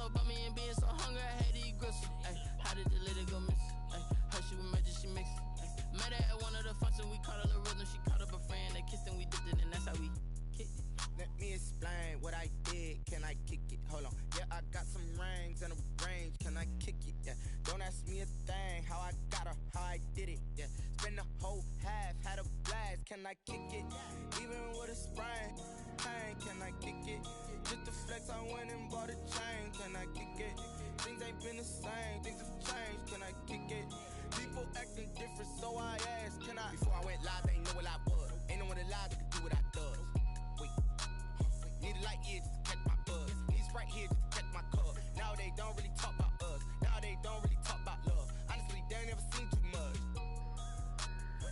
so bummy and being so hungry, I had to eat gristle. Ay, how did the lady go missing? Ay, her she was major, she mixed. Met her at one of the functions, we caught her the rhythm. She caught up a friend, they kissed and we dipped it, and that's how we kicked it. Let me explain what I did, can I kick it? Hold on, yeah, I got some rings and a range, can I kick it? Yeah, don't ask me a thing, how I got her, how I did it. Yeah, spend the whole half, had a blast, can I kick it? Even with a sprain, pain, can I kick it? Just to flex, I went and bought a chain, can I kick it? Things ain't been the same, things have changed, can I kick it? People acting different, so I asked, can I? Before I went live, they ain't know what I was. Ain't no one alive that could do what I does. Wait, need a light here just to catch my buzz. Need Sprite here just to catch my cup. Now they don't really talk about us. Now they don't really talk about love. Honestly, they ain't never seen too much.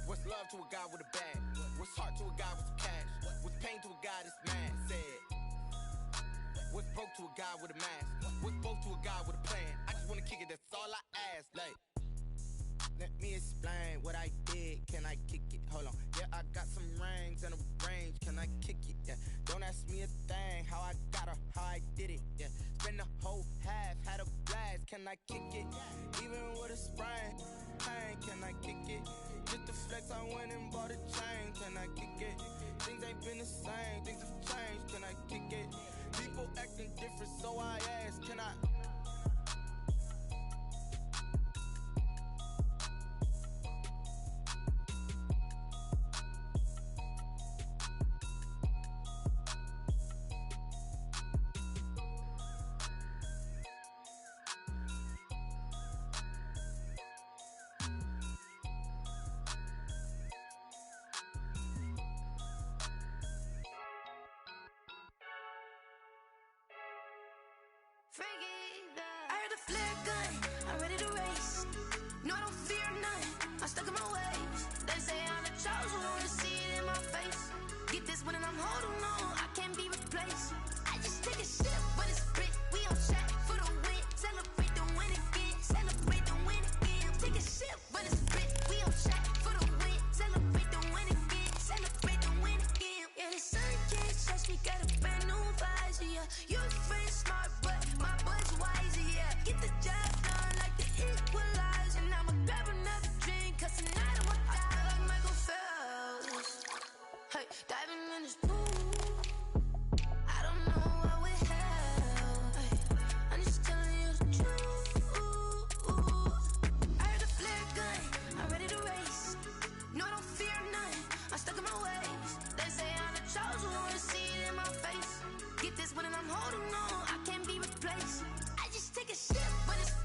What's love to a guy with a bag? What's heart to a guy with some cash? What's pain to a guy that's mad? Said. What's broke to a guy with a mask? What's both to a guy with a plan? I just wanna kick it, that's all I ask. Like, let me explain what I did, can I kick it? Hold on, yeah, I got some rings and a range, can I kick it? Yeah, don't ask me a thing, how I got her, how I did it. Yeah, spend the whole half, had a blast, can I kick it? Even with a sprain, pain, can I kick it? Just to flex, I went and bought a chain, can I kick it? Things ain't been the same, things have changed, can I kick it? People acting different, so I ask, can I? Get this one and I'm holding on, I can't be replaced. I just take a sip, but it's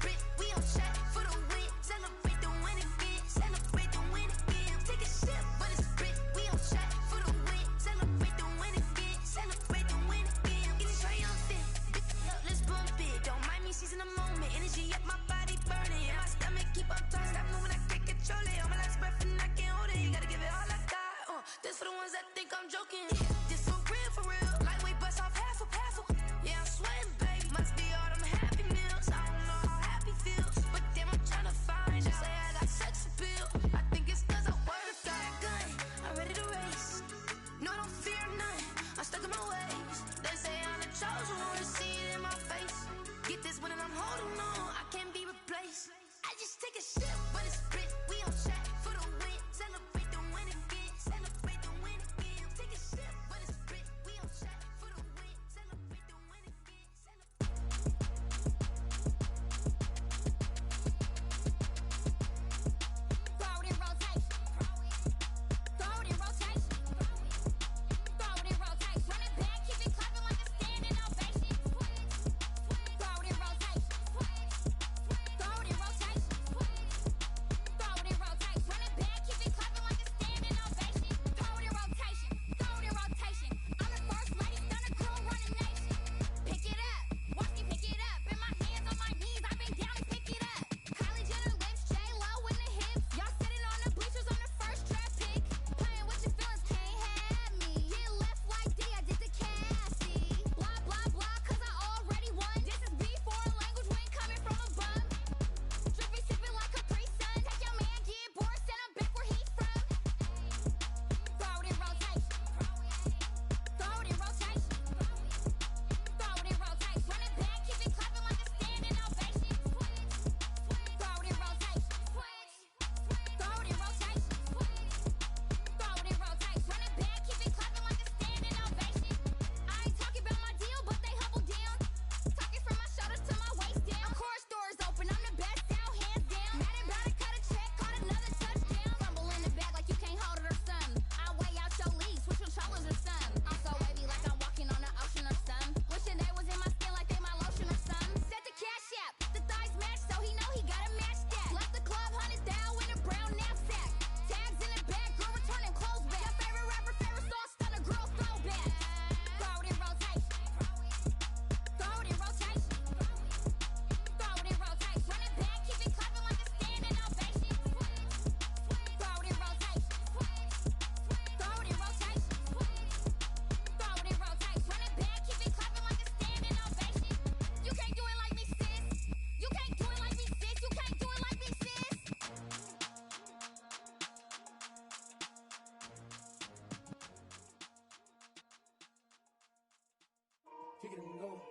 kick it and go.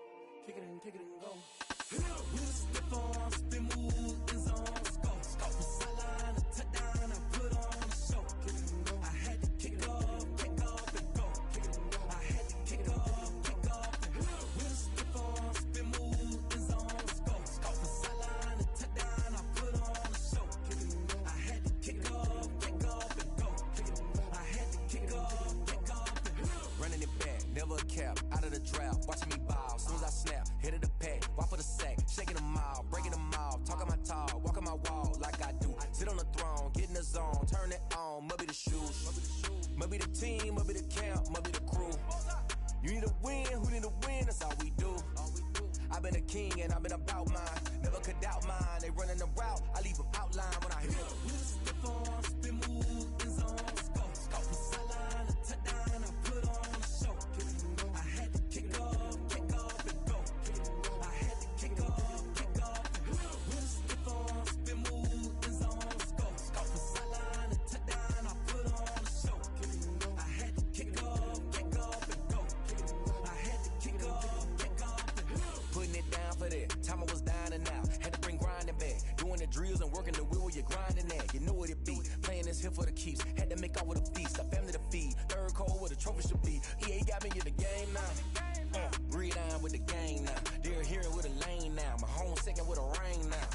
Kick it and go. With a stiff arm, spin move, in zone, let's go. Off the sideline, a touchdown, I put on a show. Kick it and go. I had to kick off and go. Kick it and go. I had to kick off and go. With a stiff arm, spin move, in zone, let's go. Off the sideline, a touchdown, I put on a show. Kick it and go. I had to kick off and go. Kick it and go. I had to kick off and go. Running it back, never a cap, out of the draft, watching me ball, soon as I snap, hit of the pack, walk for the sack, shaking them all, breaking them all, talking my talk, walking my wall like I do, sit on the throne, get in the zone, turn it on, must be the shoes, must be the team, must be the camp, must be the crew, you need a win, who need a win, that's all we do, I've been a king and I've been about mine, never could doubt mine, they running the route, I leave them outline when I hit them. With a stiff arm, spin move, in zone, let's go. Off the sideline, a touchdown, I put on a show. Kick it and go. I had to kick off and go. Kick it and go. I had to kick off and go. With a stiff arm, spin move, in zone, let's go. Off the sideline, a touchdown, I put on a show. Kick it and go. I had to kick off and go. Kick it and go. I had to kick off and go. Putting it down for that, time I was down and out, had to bring grinding back, doing the drills and working the wheel, you're grinding that, you know what it be, playing this here for the keeps, had to make off with a feast, a family to feed, third cold where the trophy should be, EA got me in the game now, breathe on with the game now, they're here with a lane now, my home second with a rain now,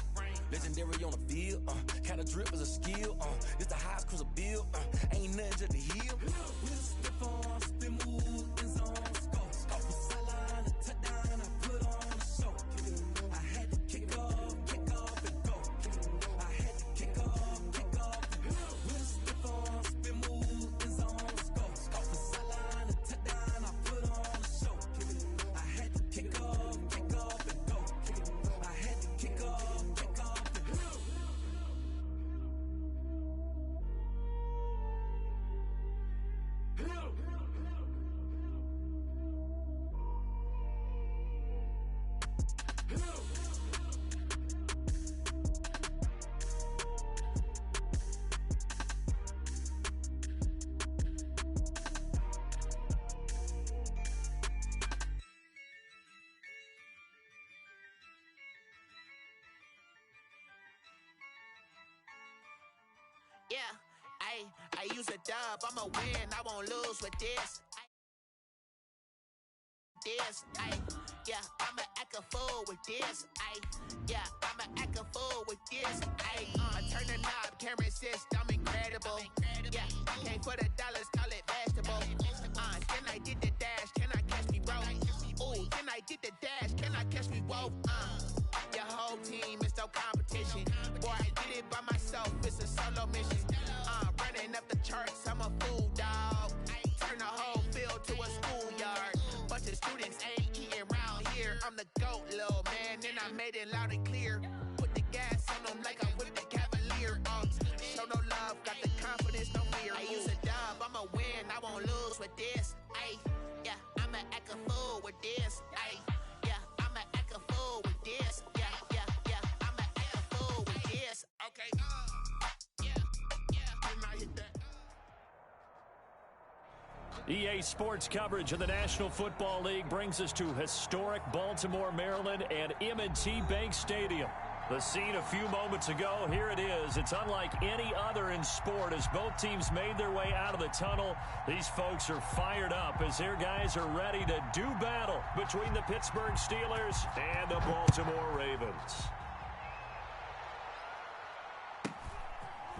legendary on the field, kind of drip is a skill, this the highest cruiser bill, ain't nothing to the heel. With a stiff arm, spin move, in zone, let's go. Off the sideline, a touchdown, I put on a show. Kick it and go. I had to kick off and go. Kick it and go. I had to kick off and go. With a stiff arm, spin move, in zone, let's go. Off the sideline, a touchdown, I put on a show. Kick it and go. I had to kick off and go. Kick it and go. I had to kick off and go. Yeah, I use a dub, I'ma win, I won't lose with this. Yeah, I'ma act a fool with this. Yeah, I'ma act a fool with this. I turn the knob, camera assist, I'm incredible. Yeah, came for the dollars, call it vegetable. Then I did the dash, can I catch me, bro? Ooh, then I did the dash, can I catch me, whoa? Your whole team is no competition. Boy, I did it by myself, it's a solo mission. Running up the charts, I'm a fool, dog. Turn the whole field to a schoolyard. Bunch of students ain't eating round here. I'm the GOAT, little man, and I made it loud and clear. Put the gas on them like I'm with the Cavalier. Show no love, got the confidence, no fear. I use a dub, I'ma win, I won't lose with this. Yeah, I'ma act a fool with this. Yeah, I'ma act a fool with this. Yeah, I'ma act a fool with this. Okay, didn't I hit that? EA Sports coverage of the National Football League brings us to historic Baltimore, Maryland, and M&T Bank Stadium. The scene a few moments ago, here it is. It's unlike any other in sport as both teams made their way out of the tunnel. These folks are fired up as their guys are ready to do battle between the Pittsburgh Steelers and the Baltimore Ravens.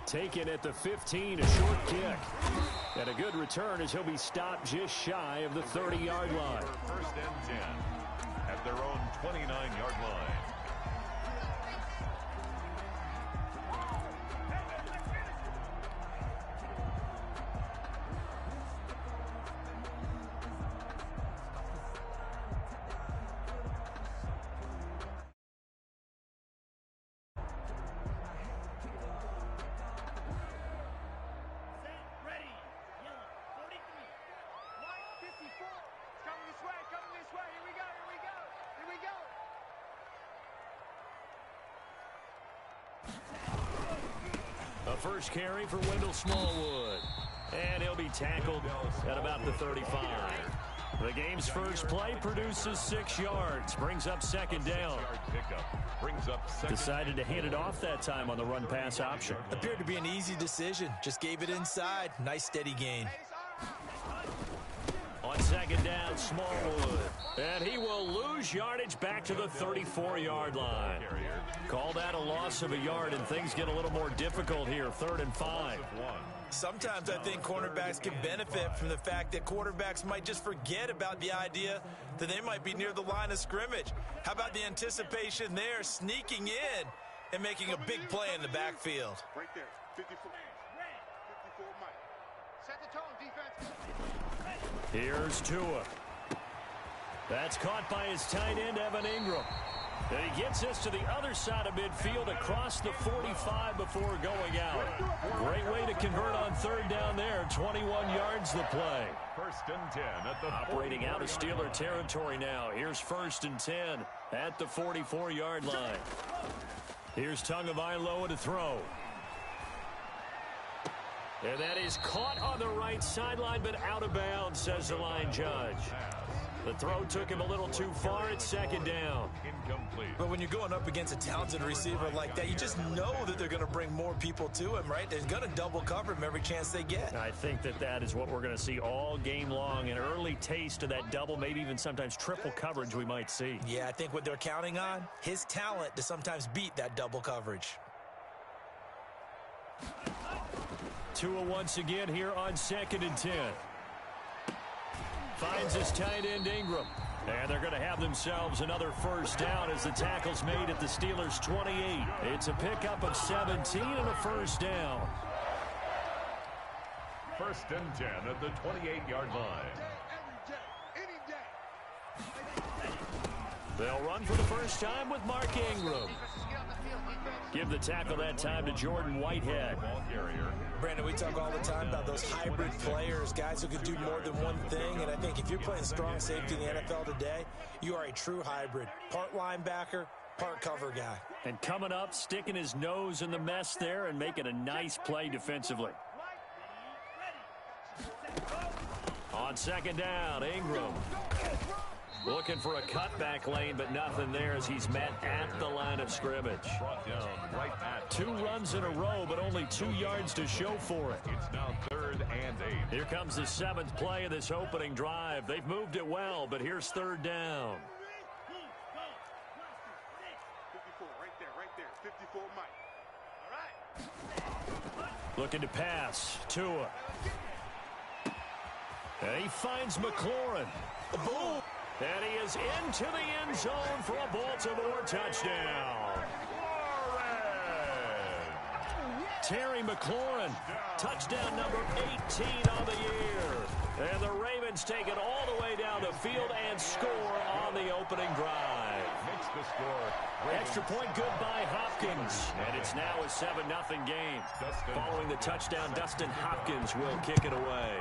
Taken at the 15, a short kick. And a good return as he'll be stopped just shy of the 30-yard line. First and 10 at their own 29-yard line. A first carry for Wendell Smallwood. And he'll be tackled at about the 35. The game's first play produces 6 yards. Brings up second down. Decided to hand it off that time on the run-pass option. Appeared to be an easy decision. Just gave it inside. Nice steady gain. On second down, Smallwood. And he will lose yardage back to the 34-yard line. Call that a loss of a yard, and things get a little more difficult here. 3rd and 5. Sometimes I think cornerbacks can benefit from the fact that quarterbacks might just forget about the idea that they might be near the line of scrimmage. How about the anticipation there, sneaking in and making a big play in the backfield? Right there, 54 Mike. Set the tone, defense. Here's Tua. That's caught by his tight end, Evan Ingram. And he gets us to the other side of midfield across the 45 before going out. Great way to convert on 3rd down there. 21 yards the play. 1st and 10 at the operating out of Steeler territory now. Here's 1st and 10 at the 44-yard line. Here's Tagovailoa to throw. And that is caught on the right sideline, but out of bounds, says the line judge. The throw took him a little too far. It's 2nd down. Incomplete. But when you're going up against a talented receiver like that, you just know that they're going to bring more people to him, right? They're going to double cover him every chance they get. I think that is what we're going to see all game long. An early taste of that double, maybe even sometimes triple coverage we might see. Yeah, I think what they're counting on, his talent to sometimes beat that double coverage. Tua once again here on 2nd and 10. Finds his tight end Ingram. And they're going to have themselves another 1st down as the tackle's made at the Steelers' 28. It's a pickup of 17 and a 1st down. 1st and 10 at the 28-yard line. They'll run for the first time with Mark Ingram. Give the tackle that time to Jordan Whitehead. Brandon, we talk all the time about those hybrid players, guys who can do more than one thing, and I think if you're playing strong safety in the NFL today, you are a true hybrid. Part linebacker, part cover guy. And coming up, sticking his nose in the mess there and making a nice play defensively. On 2nd down, Ingram. Looking for a cutback lane, but nothing there as he's met at the line of scrimmage. Brought down right at 2 runs in a row, but only 2 yards to show for it. It's now 3rd and 8. Here comes the 7th play of this opening drive. They've moved it well, but here's 3rd down. 54, right there. 54 Mike. All right. Looking to pass. Tua. And he finds McLaurin. Boom. And he is into the end zone for a Baltimore touchdown. Terry McLaurin, touchdown number 18 on the year. And the Ravens take it all the way down the field and score on the opening drive. Makes the score. Extra point good by Hopkins. And it's now a 7-0 game. Following the touchdown, Dustin Hopkins will kick it away.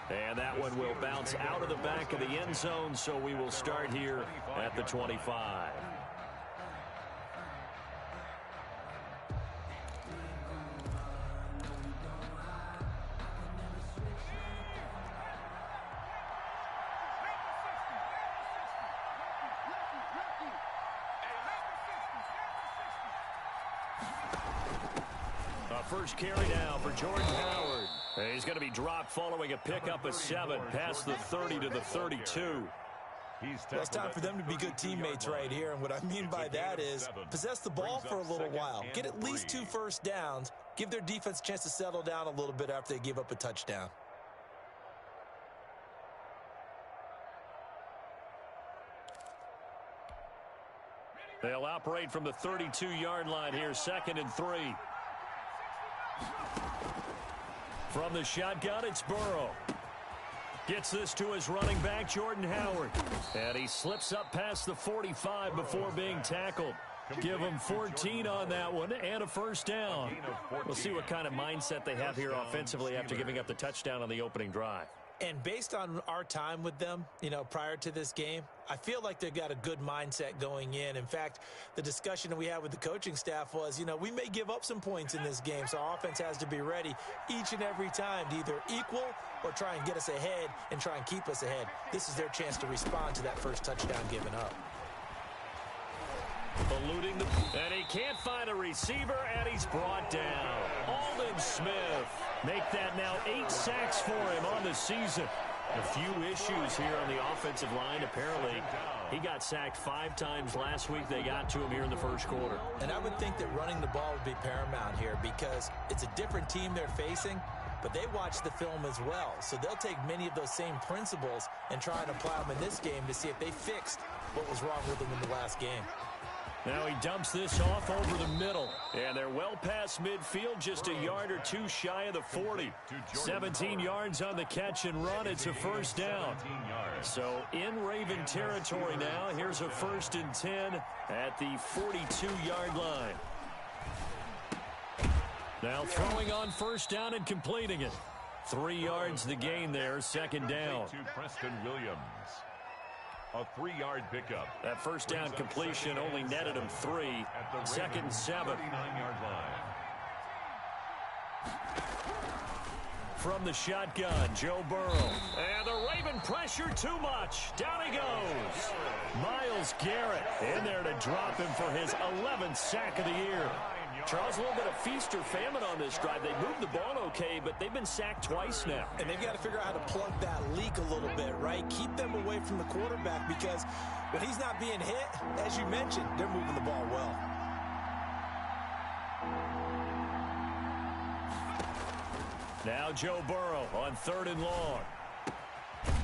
And that one will bounce out of the back of the end zone, so we will start here at the 25. First carry now for Jordan Howard. And he's going to be dropped following a pickup of 7 past the 30 to the 32. Well, it's time for them to be good teammates right here, and what I mean by that is possess the ball for a little while. Get at least 2 first downs. Give their defense a chance to settle down a little bit after they give up a touchdown. They'll operate from the 32-yard line here, 2nd and 3. From the shotgun, it's Burrow. Gets this to his running back, Jordan Howard. And he slips up past the 45 before being tackled. Give him 14 on that one and a first down. We'll see what kind of mindset they have here offensively after giving up the touchdown on the opening drive. And based on our time with them, prior to this game, I feel like they've got a good mindset going in. In fact, the discussion that we had with the coaching staff was, we may give up some points in this game, so our offense has to be ready each and every time to either equal or try and get us ahead and try and keep us ahead. This is their chance to respond to that first touchdown given up. Eluding and he can't find a receiver, and he's brought down. Aldon Smith make that now 8 sacks for him on the season. A few issues here on the offensive line. Apparently, he got sacked 5 times last week. They got to him here in the first quarter. And I would think that running the ball would be paramount here because it's a different team they're facing, but they watch the film as well. So they'll take many of those same principles and try and apply them in this game to see if they fixed what was wrong with them in the last game. Now he dumps this off over the middle. And they're well past midfield, just a yard or two shy of the 40. 17 yards on the catch and run. It's a first down. So in Raven territory now. Here's a 1st and 10 at the 42-yard line. Now throwing on first down and completing it. 3 yards the gain there, second down. To Preston Williams. A 3-yard pickup. That first down completion only netted him 3. Second and 7. 39-yard line. From the shotgun, Joe Burrow. And the Raven pressure too much. Down he goes. Myles Garrett in there to drop him for his 11th sack of the year. Charles, a little bit of feast or famine on this drive. They moved the ball okay, but they've been sacked twice now. And they've got to figure out how to plug that leak a little bit, right? Keep them away from the quarterback because when he's not being hit, as you mentioned, they're moving the ball well. Now Joe Burrow on 3rd and long.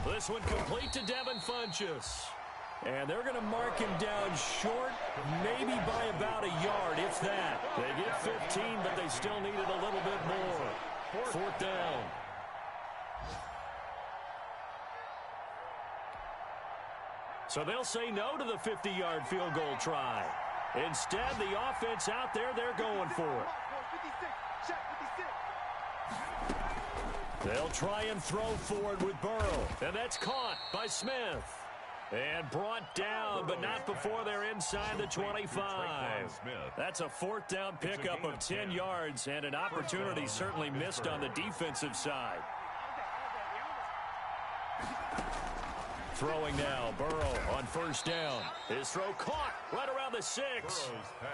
This one complete to Devin Funchess. And they're going to mark him down short, maybe by about a yard, if that. They get 15, but they still needed a little bit more. 4th down. So they'll say no to the 50-yard field goal try. Instead, the offense out there, they're going for it. They'll try and throw forward with Burrow. And that's caught by Smith. And brought down, but not before they're inside the 25. That's a 4th down pickup of 10 yards and an opportunity certainly missed on the defensive side. Throwing now, Burrow on 1st down. His throw caught right around the 6.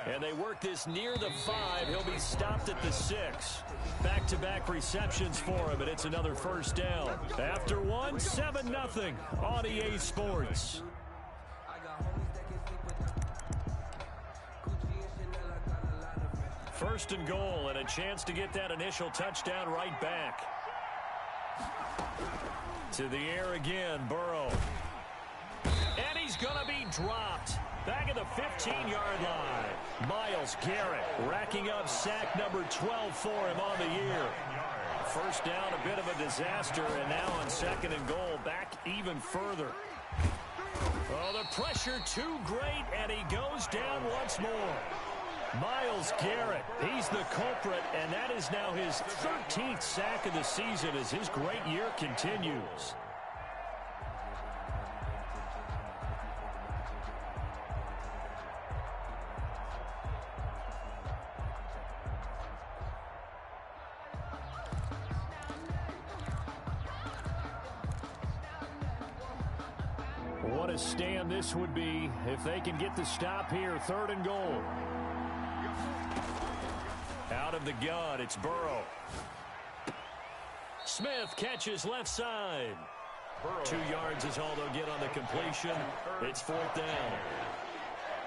And they work this near the 5. He'll be stopped at the 6. Back-to-back receptions for him, and it's another 1st down. After one, 7-0 on EA Sports. First and goal, and a chance to get that initial touchdown right back. To the air again, Burrow. And he's going to be dropped. Back at the 15-yard line. Myles Garrett racking up sack number 12 for him on the year. First down, a bit of a disaster, and now on 2nd and goal, back even further. Oh, the pressure too great, and he goes down once more. Myles Garrett, he's the culprit, and that is now his 13th sack of the season as his great year continues. What a stand this would be if they can get the stop here. 3rd and goal. Out of the gun, it's Burrow. Smith catches left side. 2 yards is all they'll get on the completion. It's 4th down.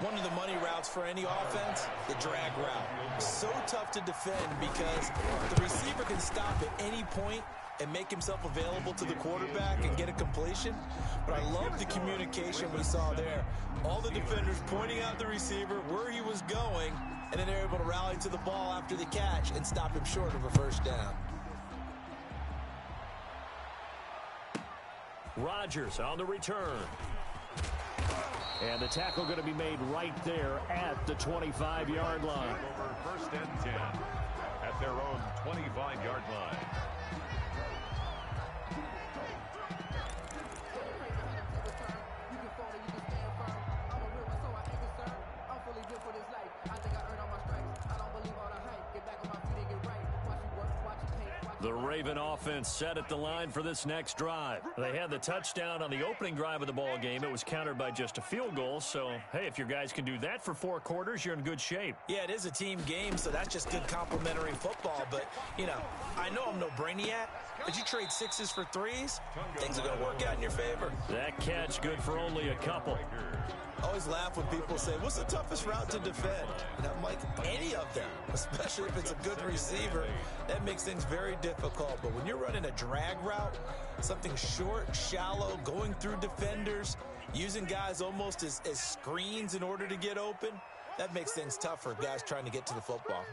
One of the money routes for any offense, the drag route. So tough to defend because the receiver can stop at any point and make himself available to the quarterback and get a completion. But I love the communication we saw there. All the defenders pointing out the receiver, where he was going, and then they're able to rally to the ball after the catch and stop him short of a 1st down. Rodgers on the return. And the tackle going to be made right there at the 25-yard line. Over 1st and 10 at their own 25-yard line. The Raven offense set at the line for this next drive. They had the touchdown on the opening drive of the ball game. It was countered by just a field goal. So, hey, if your guys can do that for 4 quarters, you're in good shape. Yeah, it is a team game, so that's just good complementary football. But, you know, I know I'm no brainiac, but you trade 6s for 3s, things are going to work out in your favor. That catch good for only a couple. I always laugh when people say, what's the toughest route to defend? And I'm like, any of them, especially if it's a good receiver. That makes things very difficult. But when you're running a drag route, something short, shallow, going through defenders, using guys almost as screens in order to get open, that makes things tough for guys trying to get to the football.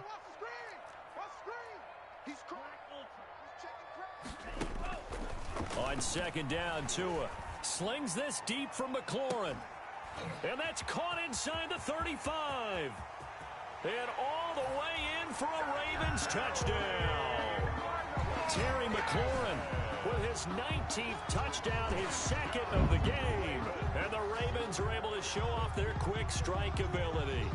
On second down, Tua slings this deep from McLaurin. And that's caught inside the 35. And all the way in for a Ravens touchdown. Terry McLaurin with his 19th touchdown, his second of the game. And the Ravens are able to show off their quick strike ability.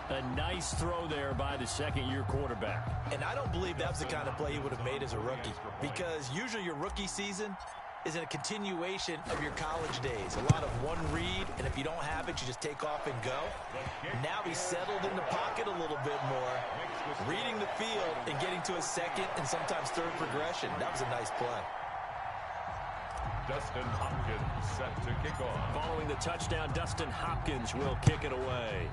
A nice throw there by the second-year quarterback. And I don't believe that was the kind of play he would have made as a rookie, because usually your rookie season is a continuation of your college days. A lot of one read, and if you don't have it, you just take off and go. Now he's settled in the pocket a little bit more, reading the field and getting to a second and sometimes third progression. That was a nice play. Dustin Hopkins set to kick off. Following the touchdown, Dustin Hopkins will kick it away.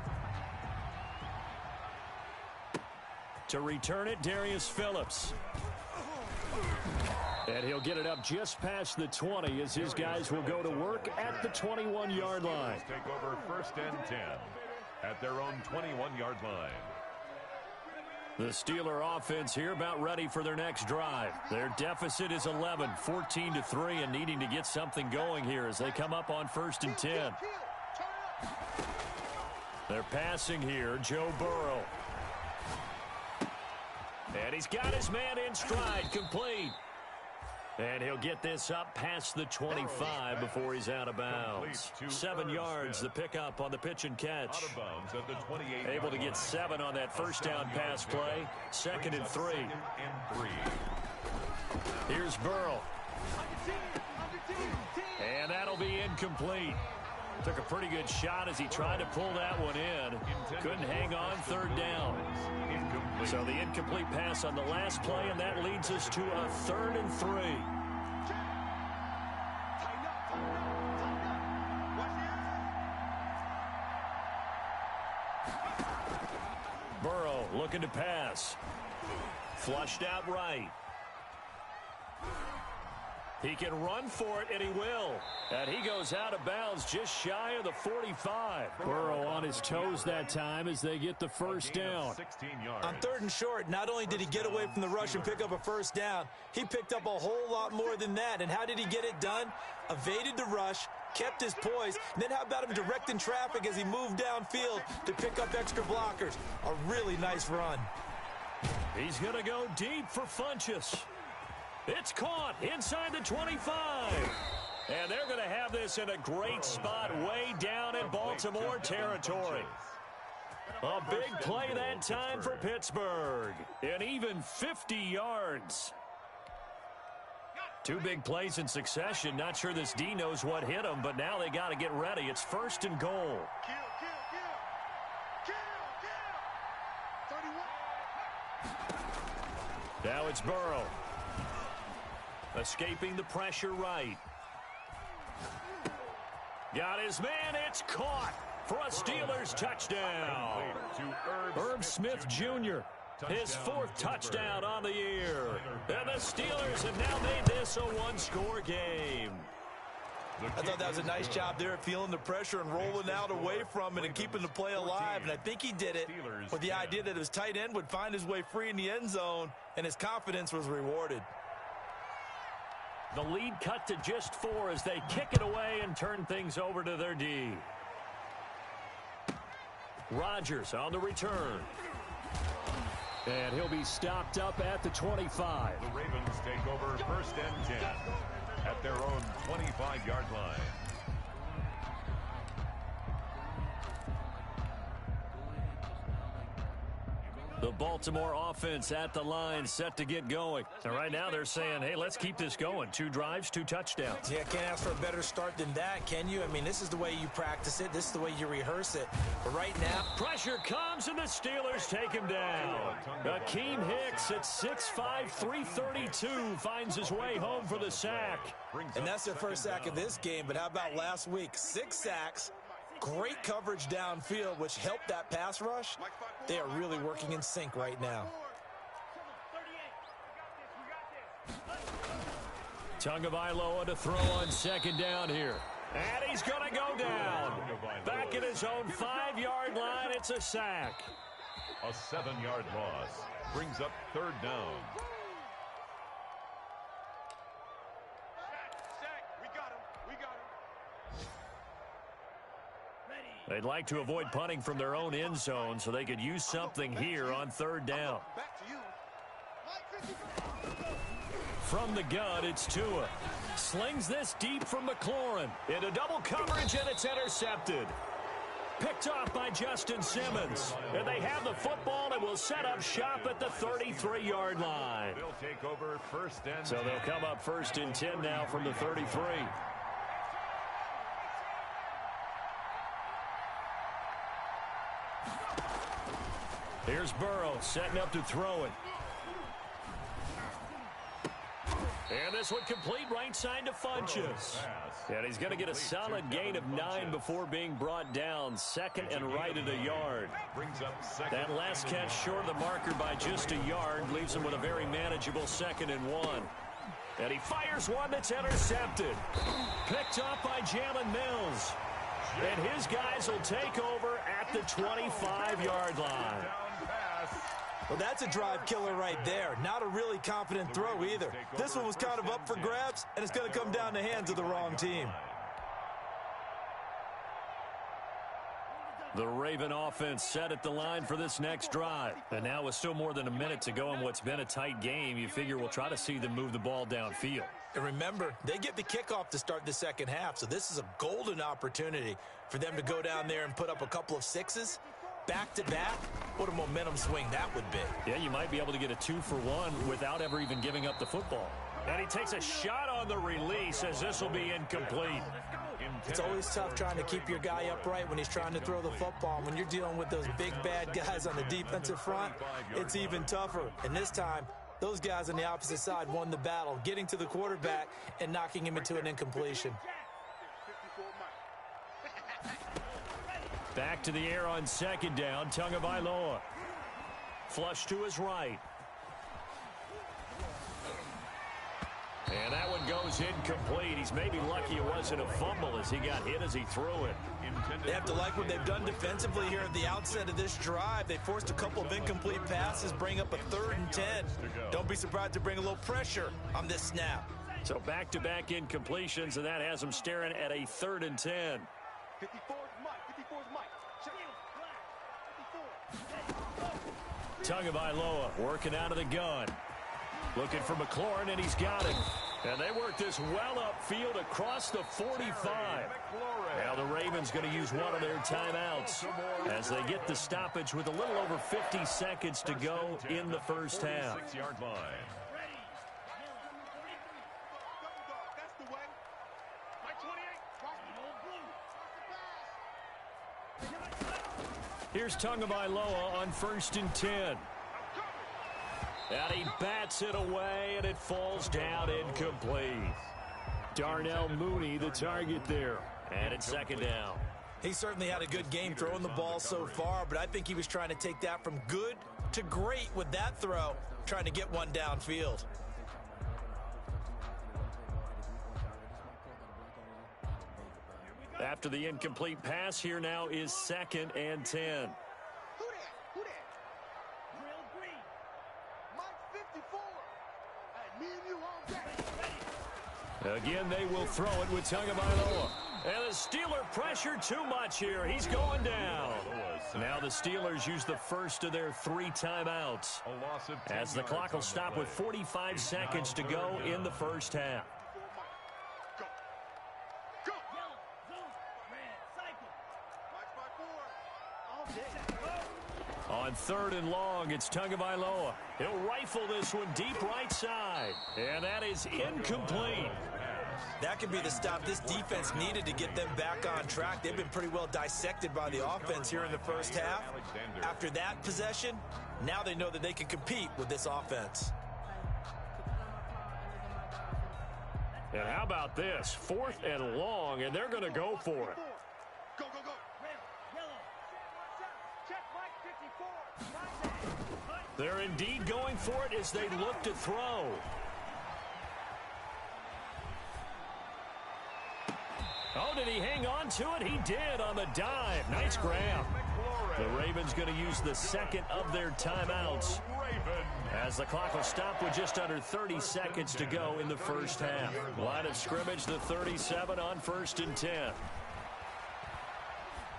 To return it, Darius Phillips. And he'll get it up just past the 20 as his guys will go to work at the 21-yard line. Take over 1st and 10 at their own 21-yard line. The Steeler offense here about ready for their next drive. Their deficit is 11, 14-3, and needing to get something going here as they come up on 1st and 10. They're passing here, Joe Burrow. And he's got his man in stride, complete. And he'll get this up past the 25 before he's out of bounds. 7 yards, the pickup on the pitch and catch. Able to get 7 on that first down pass play. 2nd and 3. Here's Burrow. And that'll be incomplete. Took a pretty good shot as he tried to pull that one in. Couldn't hang on 3rd down. So the incomplete pass on the last play, and that leads us to a 3rd and 3. Burrow looking to pass. Flushed out right. He can run for it, and he will. And he goes out of bounds just shy of the 45. Burrow on his toes that time as they get the first down. On 3rd and short, not only did he get away from the rush and pick up a first down, he picked up a whole lot more than that. And how did he get it done? Evaded the rush, kept his poise, and then how about him directing traffic as he moved downfield to pick up extra blockers? A really nice run. He's going to go deep for Funchess. It's caught inside the 25. And they're going to have this in a great spot way down in Baltimore territory. A big play that time for Pittsburgh. And even 50 yards. 2 big plays in succession. Not sure this D knows what hit him, but now they got to get ready. It's 1st and goal. Now it's Burrow. Escaping the pressure right. Got his man. It's caught for a Steelers touchdown. Herb Smith Jr. His 4th touchdown on the year. And the Steelers have now made this a 1-score game. I thought that was a nice job there, feeling the pressure and rolling out away from it and keeping the play alive. And I think he did it with the idea that his tight end would find his way free in the end zone, and his confidence was rewarded. The lead cut to just 4 as they kick it away and turn things over to their D. Rodgers on the return. And he'll be stopped up at the 25. The Ravens take over 1st and 10 at their own 25-yard line. The Baltimore offense at the line, set to get going. And right now they're saying, hey, let's keep this going. 2 drives, 2 touchdowns. Yeah, can't ask for a better start than that, can you? I mean, this is the way you practice it. This is the way you rehearse it. But right now, pressure comes, and the Steelers take him down. Akeem Hicks at 6'5", 332 finds his way home for the sack. And that's their first sack of this game. But how about last week? 6 sacks. Great coverage downfield, which helped that pass rush. They are really working in sync right now. Tagovailoa to throw on second down here. And he's going to go down. Back at his own 5-yard line, it's a sack. A 7-yard loss brings up 3rd down. They'd like to avoid punting from their own end zone so they could use something here on 3rd down. From the gun, it's Tua. Slings this deep from McLaurin. Into double coverage, and it's intercepted. Picked off by Justin Simmons. And they have the football and will set up shop at the 33-yard line. They'll take over 1st and 10. So they'll come up 1st and 10 now from the 33. Here's Burrow setting up to throw it. And this one complete right side to Funchess. And he's going to get a solid gain of 9 before being brought down. 2nd and right at a yard. That last catch short of the marker by just a yard leaves him with a very manageable 2nd and 1. And he fires one that's intercepted. Picked off by Jalen Mills. And his guys will take over at the 25-yard line. Well, that's a drive killer right there. Not a really confident throw either. This one was kind of up for grabs, and it's going to come down the hands of the wrong team. The Raven offense set at the line for this next drive. And now with still more than a minute to go in what's been a tight game, you figure we'll try to see them move the ball downfield. And remember, they get the kickoff to start the second half, so this is a golden opportunity for them to go down there and put up a couple of 6s. Back-to-back, what a momentum swing that would be. Yeah, you might be able to get a 2-for-1 without ever even giving up the football. And he takes a shot on the release as this will be incomplete. It's always tough trying to keep your guy upright when he's trying to throw the football. When you're dealing with those big, bad guys on the defensive front, it's even tougher. And this time, those guys on the opposite side won the battle, getting to the quarterback and knocking him into an incompletion. Back to the air on 2nd down, Tagovailoa. Flush to his right. And that one goes incomplete. He's maybe lucky it wasn't a fumble as he got hit as he threw it. They have to like what they've done defensively here at the outset of this drive. They forced a couple of incomplete passes, bring up a 3rd and 10. Don't be surprised to bring a little pressure on this snap. So back-to-back incompletions, and that has them staring at a 3rd and 10. 54's Mike. Tagovailoa working out of the gun. Looking for McLaurin, and he's got it. And they work this well upfield across the 45. Now the Ravens going to use one of their timeouts as they get the stoppage with a little over 50 seconds to go in the first half. 6-yard line. Here's Tagovailoa on 1st and 10. And he bats it away, and it falls down incomplete. Darnell Mooney, the target there. And it's 2nd down. He certainly had a good game throwing the ball so far, but I think he was trying to take that from good to great with that throw, trying to get one downfield. After the incomplete pass, here now is 2nd and 10. Who that? Real green. Mike 54. Hey, me and you all day. Again, they will throw it with Tagovailoa. And the Steeler pressure too much here. He's going down. Now the Steelers use the first of their 3 timeouts as the clock will stop with 45 seconds to go in the first half. On 3rd and long, it's Tagovailoa. He'll rifle this one deep right side. And that is incomplete. That could be the stop this defense needed to get them back on track. They've been pretty well dissected by the offense here in the first half. After that possession, now they know that they can compete with this offense. And how about this? 4th and long, and they're going to go for it. Go, go, go. They're indeed going for it as they look to throw. Oh, did he hang on to it? He did on the dive. Nice grab. The Ravens going to use the second of their timeouts as the clock will stop with just under 30 seconds to go in the first half. Line of scrimmage, the 37 on 1st and 10.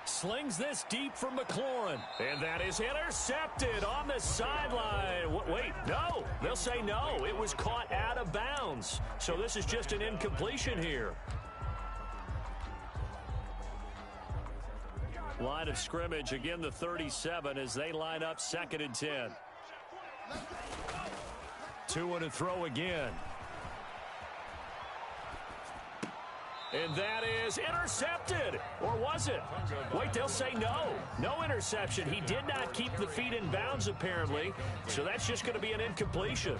Slings this deep from McLaurin. And that is intercepted on the sideline. Wait, no. They'll say no. It was caught out of bounds. So this is just an incompletion here. Line of scrimmage, again the 37 as they line up 2nd and 10. 2 and a throw again. And that is intercepted. Or was it? Wait, they'll say no. No interception. He did not keep the feet in bounds, apparently. So that's just going to be an incompletion.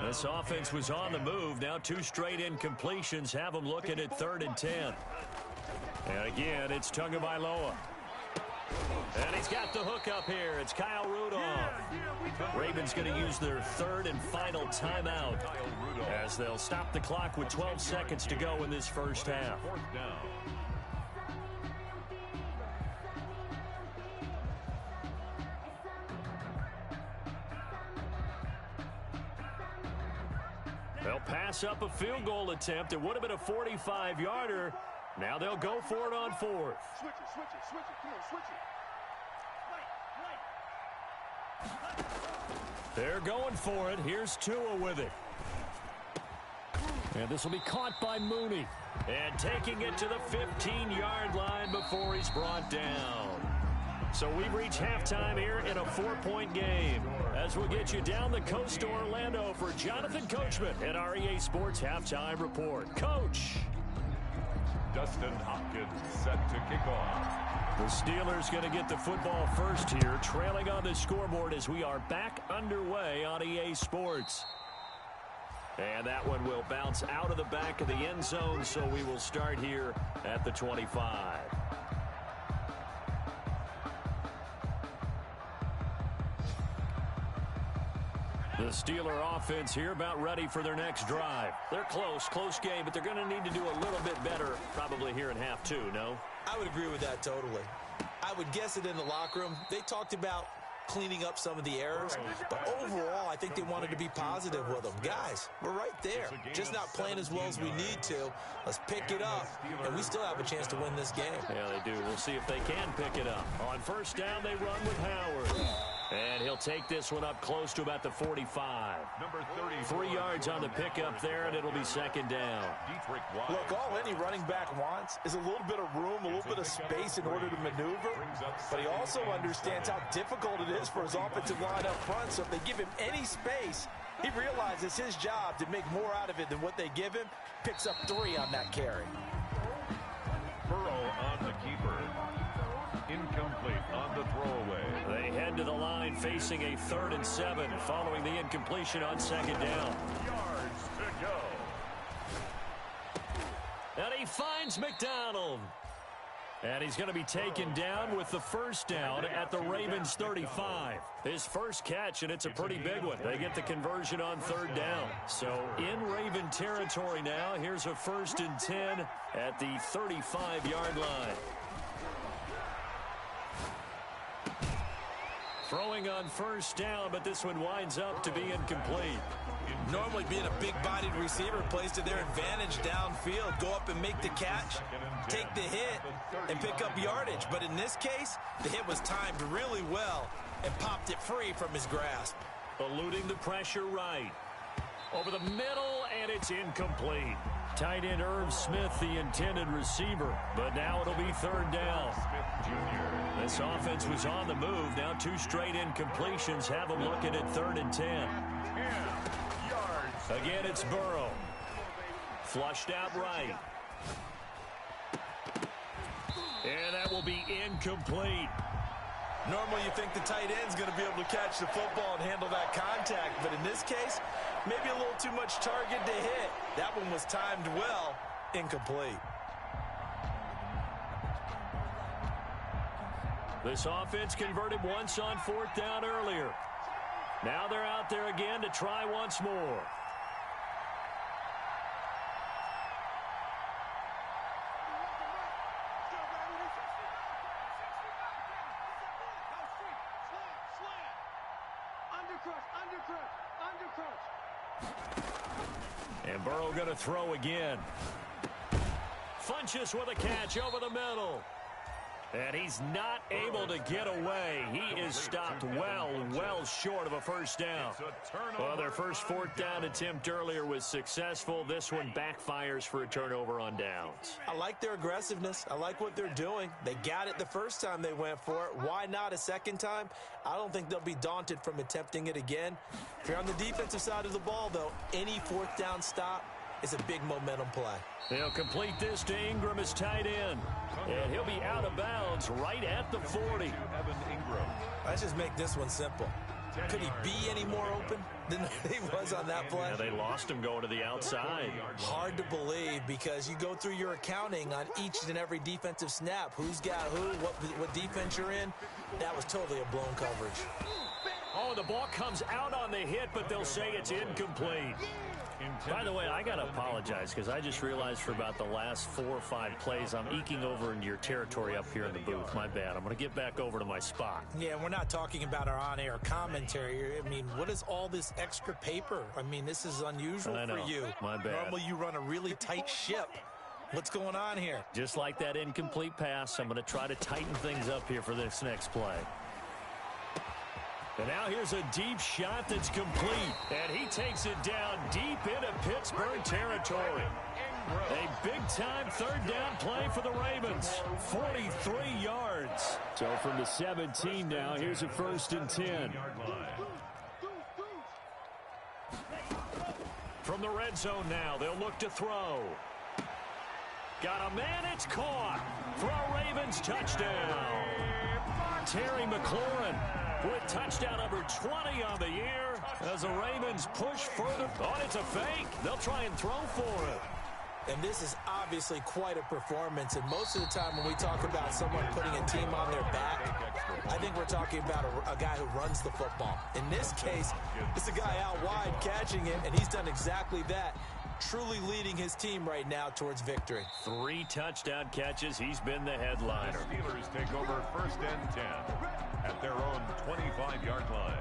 This offense was on the move. Now 2 straight incompletions have them looking at 3rd and 10. And again, it's Tagovailoa. And he's got the hook up here. It's Kyle Rudolph. Ravens going to use their 3rd and final timeout as they'll stop the clock with 12 seconds to go in this first half. They'll pass up a field goal attempt. It would have been a 45-yarder. Now they'll go for it on 4th. Switch it, switch it, switch it. Come on, switch it. They're going for it. Here's Tua with it. And this will be caught by Mooney. And taking it to the 15-yard line before he's brought down. So we've reached halftime here in a 4-point game. As we'll get you down the coast to Orlando for Jonathan Coachman at our EA Sports Halftime Report. Coach. Dustin Hopkins set to kick off. The Steelers going to get the football first here, trailing on the scoreboard as we are back underway on EA Sports. And that one will bounce out of the back of the end zone, so we will start here at the 25. The Steeler offense here about ready for their next drive. They're close game, but they're going to need to do a little bit better probably here in half 2, no? I would agree with that totally. I would guess it in the locker room. They talked about cleaning up some of the errors, but overall I think they wanted to be positive with them. Guys, we're right there. Just not playing as well as we need to. Let's pick it up, and we still have a chance to win this game. Yeah, they do. We'll see if they can pick it up. On 1st down, they run with Howard. And he'll take this one up close to about the 45. Number 30. 3 yards on the pickup there, and it'll be 2nd down. Look, all any running back wants is a little bit of room, a little bit of space in order to maneuver. But he also understands how difficult it is for his offensive line up front. So if they give him any space, he realizes his job to make more out of it than what they give him. Picks up 3 on that carry. Burrow on the keeper. Incomplete on the throwaway. They head to the line facing a 3rd and 7 following the incompletion on 2nd down. Yards to go. And he finds McDonald. And he's going to be taken down with the 1st down at the Ravens 35. His first catch, and it's a pretty big one. They get the conversion on 3rd down. So in Raven territory now, here's a 1st and 10 at the 35-yard line. Throwing on 1st down, but this one winds up to be incomplete. Normally being a big-bodied receiver plays to their advantage downfield. Go up and make the catch, take the hit, and pick up yardage. But in this case, the hit was timed really well and popped it free from his grasp. Eluding the pressure right. Over the middle, and it's incomplete. Tight end Irv Smith, the intended receiver, but now it'll be third down. This offense was on the move. Now 2 straight incompletions have them looking at 3rd and 10. Again, it's Burrow. Flushed out right. And that will be incomplete. Normally you think the tight end's going to be able to catch the football and handle that contact, but in this case, maybe a little too much target to hit. That one was timed well, incomplete. This offense converted once on 4th down earlier. Now they're out there again to try once more. And Burrow going to throw again. Funches with a catch over the middle. And he's not able to get away. He is stopped well short of a first down. Well, their first 4th down attempt earlier was successful. This one backfires for a turnover on downs. I like their aggressiveness. I like what they're doing. They got it the first time they went for it. Why not a second time? I don't think they'll be daunted from attempting it again. If you're on the defensive side of the ball, though, any 4th down stop is a big momentum play. They'll complete this to Ingram as tight end. And he'll be out of bounds right at the 40. Let's just make this one simple. Could he be any more open than he was on that play? Yeah, they lost him going to the outside. Hard to believe because you go through your accounting on each and every defensive snap. Who's got who, what defense you're in. That was totally a blown coverage. Oh, the ball comes out on the hit, but they'll say it's incomplete. By the way, I got to apologize because I just realized for about the last 4 or 5 plays, I'm eking over into your territory up here in the booth. My bad. I'm going to get back over to my spot. Yeah, we're not talking about our on-air commentary. I mean, what is all this extra paper? I mean, this is unusual for you. My bad. Normally you run a really tight ship. What's going on here? Just like that incomplete pass, I'm going to try to tighten things up here for this next play. And now here's a deep shot that's complete. And he takes it down deep into Pittsburgh territory. A big-time 3rd down play for the Ravens. 43 yards. So from the 17 now, here's a 1st and 10. From the red zone now, they'll look to throw. Got a man, it's caught. For a Ravens touchdown. Terry McLaurin with touchdown number 20 on the year as the Ravens push further. Oh, it's a fake. They'll try and throw for it. And this is obviously quite a performance. And most of the time when we talk about someone putting a team on their back, I think we're talking about a guy who runs the football. In this case, it's a guy out wide catching it, and he's done exactly that. Truly leading his team right now towards victory. 3 touchdown catches. He's been the headliner. The Steelers take over 1st and 10 at their own 25-yard line.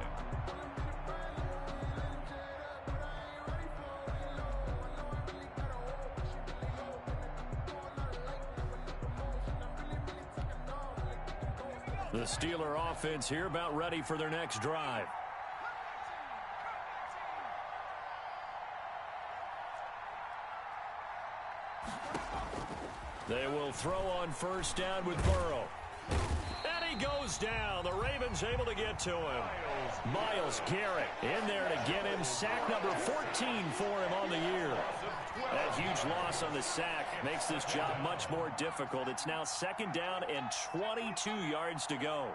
The Steeler offense here about ready for their next drive. They will throw on 1st down with Burrow. And he goes down. The Ravens able to get to him. Myles Garrett in there to get him. Sack number 14 for him on the year. That huge loss on the sack makes this job much more difficult. It's now 2nd down and 22 yards to go.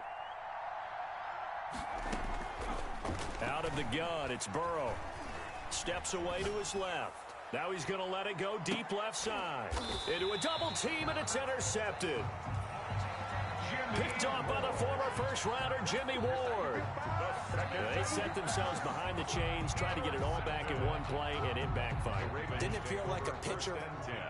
Out of the gun, it's Burrow. Steps away to his left. Now he's going to let it go deep left side. Into a double team, and it's intercepted. Picked off by the former first-rounder, Jimmy Ward. They set themselves behind the chains, trying to get it all back in one play, and it backfired. Didn't it feel like a pitcher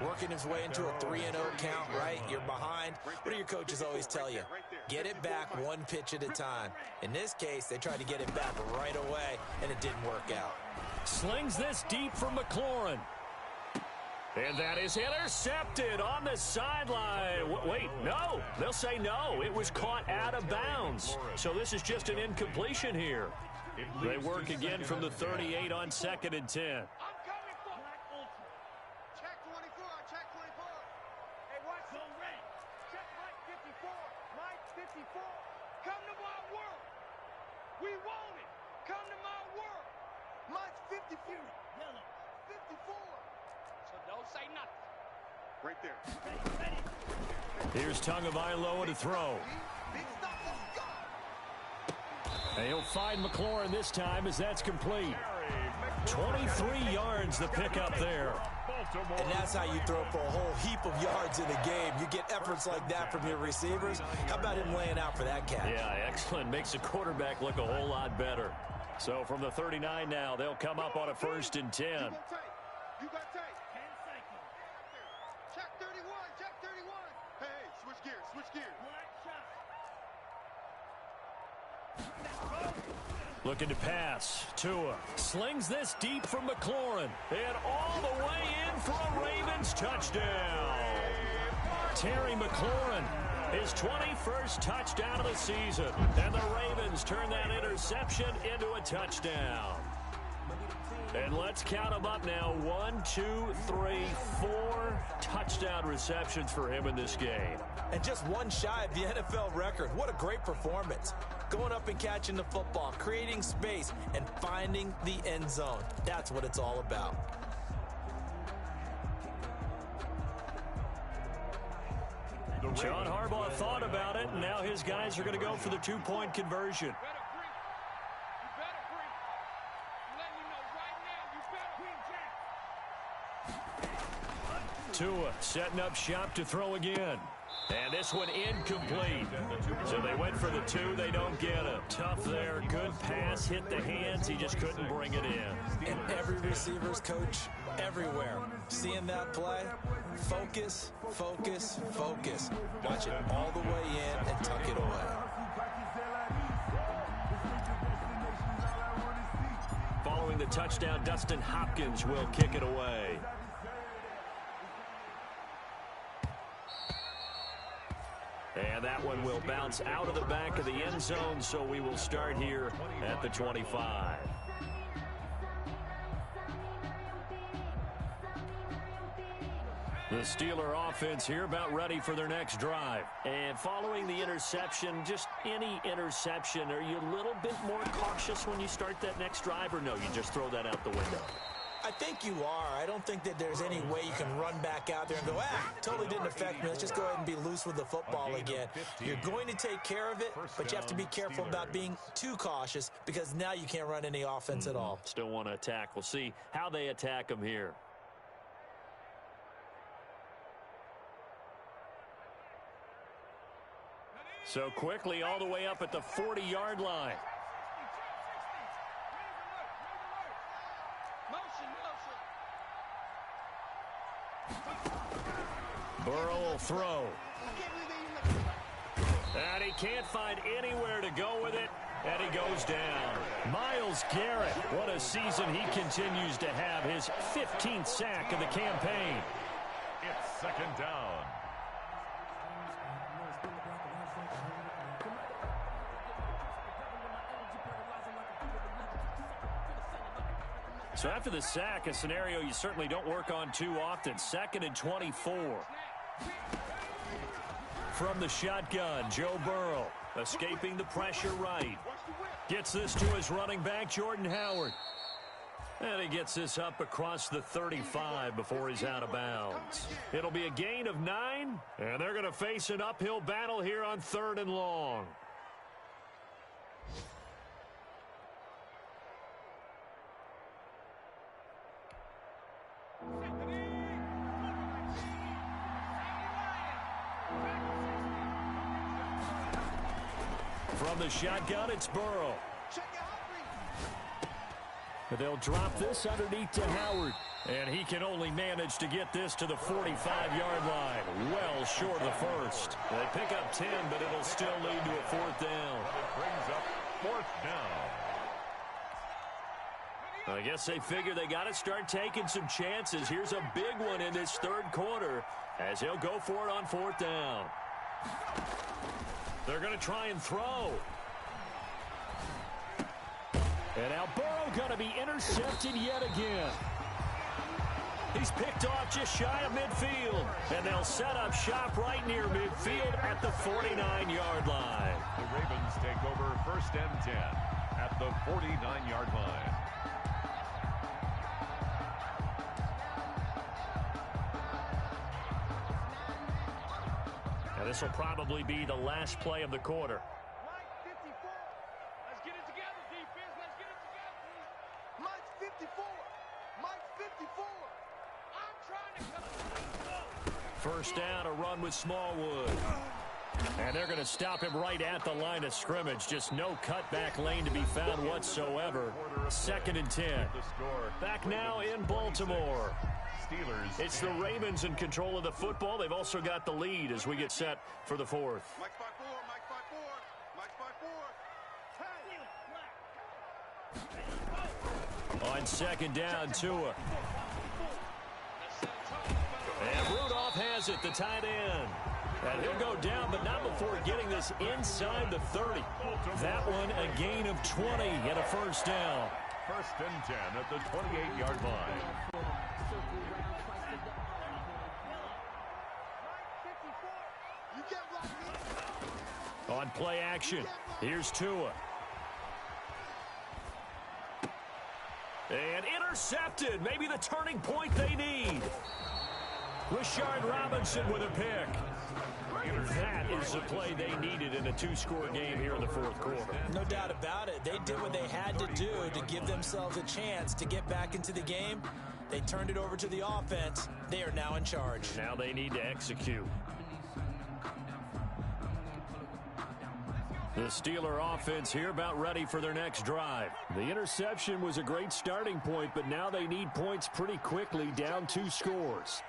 working his way into a 3-0 count, right? You're behind. What do your coaches always tell you? Get it back 1 pitch at a time. In this case, they tried to get it back right away, and it didn't work out. Slings this deep from McLaurin. And that is intercepted on the sideline. Wait, no. They'll say no. It was caught out of bounds. So this is just an incompletion here. They work again from the 38 on 2nd and 10. I'm coming for check 24, check 24. Hey, watch so red. Check Mike 54. Mike 54. Come to my world. We want it. Come to my world. Mike 54. Yellow. 54. So don't say nothing. Right there. Here's Tagovailoa to throw. Big stuff. Let's go. And he'll find McLaurin this time as that's complete. 23 yards the pickup there. And that's how you throw for a whole heap of yards in a game. You get efforts like that from your receivers. How about him laying out for that catch? Yeah, excellent. Makes the quarterback look a whole lot better. So from the 39 now, they'll come up on a 1st and 10. You got tape. 10 seconds. Check 31. Check 31. Hey, switch gears. Switch gears. Looking to pass. Tua slings this deep from McLaurin. And all the way in for a Ravens touchdown. Terry McLaurin, his 21st touchdown of the season. And the Ravens turn that interception into a touchdown. And let's count them up now. 1, 2, 3, 4 touchdown receptions for him in this game. And just one shy of the NFL record. What a great performance. Going up and catching the football, creating space, and finding the end zone. That's what it's all about. John Harbaugh thought about it, and now his guys are going to go for the 2-point conversion. Tua setting up shop to throw again. And this one incomplete. So they went for the 2. They don't get it. Tough there. Good pass. Hit the hands. He just couldn't bring it in. And every receiver's coach everywhere. Seeing that play, focus, focus, focus. Watch it all the way in and tuck it away. Following the touchdown, Dustin Hopkins will kick it away. And that one will bounce out of the back of the end zone, so we will start here at the 25. The Steeler offense here about ready for their next drive. And following the interception, just any interception, are you a little bit more cautious when you start that next drive, or no, you just throw that out the window? I think you are. I don't think that there's any way you can run back out there and go, totally didn't affect me. Let's just go ahead and be loose with the football again. You're going to take care of it, but you have to be careful about being too cautious because now you can't run any offense at all. Still want to attack. We'll see how they attack them here. So quickly all the way up at the 40-yard line. Burrow will throw. And he can't find anywhere to go with it, and he goes down. Myles Garrett, what a season he continues to have. His 15th sack of the campaign. It's 2nd down. So after the sack, a scenario you certainly don't work on too often. 2nd and 24. From the shotgun, Joe Burrow escaping the pressure right. Gets this to his running back, Jordan Howard. And he gets this up across the 35 before he's out of bounds. It'll be a gain of 9, and they're going to face an uphill battle here on 3rd and long. From the shotgun, it's Burrow. But they'll drop this underneath to Howard. And he can only manage to get this to the 45-yard line. Well short of the first. They pick up 10, but it'll still lead to a 4th down. It brings up 4th down. I guess they figure they got to start taking some chances. Here's a big one in this 3rd quarter as he'll go for it on 4th down. They're going to try and throw. And now Burrow going to be intercepted yet again. He's picked off just shy of midfield. And they'll set up shop right near midfield at the 49-yard line. The Ravens take over 1st and 10 at the 49-yard line. And this will probably be the last play of the quarter. Mike 54. Let's get it together, defense. Let's get it together. Mike 54. Mike 54. I'm trying to come. First down, a run with Smallwood. And they're going to stop him right at the line of scrimmage. Just no cutback lane to be found whatsoever. 2nd and 10. Back now in Baltimore. It's the Ravens in control of the football. They've also got the lead as we get set for the 4th. Mike 5-4. Mike 5-4. Mike 5-4. On 2nd down, Tua. And Rudolph has it, the tight end. And he'll go down, but not before getting this inside the 30. That one a gain of 20 and a first down. 1st and 10 at the 28-yard line. On play action, here's Tua. And intercepted, maybe the turning point they need. Rashard Robinson with a pick. That is the play they needed in a 2-score game here in the 4th quarter. No doubt about it. They did what they had to do to give themselves a chance to get back into the game. They turned it over to the offense. They are now in charge. Now they need to execute. The Steeler offense here about ready for their next drive. The interception was a great starting point, but now they need points pretty quickly, down 2 scores.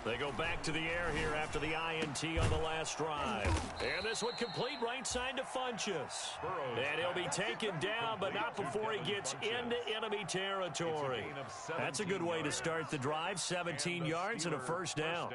They go back to the air here after the INT on the last drive. And this one complete right side to Funchess. And he'll be taken down, but not before he gets into enemy territory. That's a good way to start the drive. 17 yards and a first down.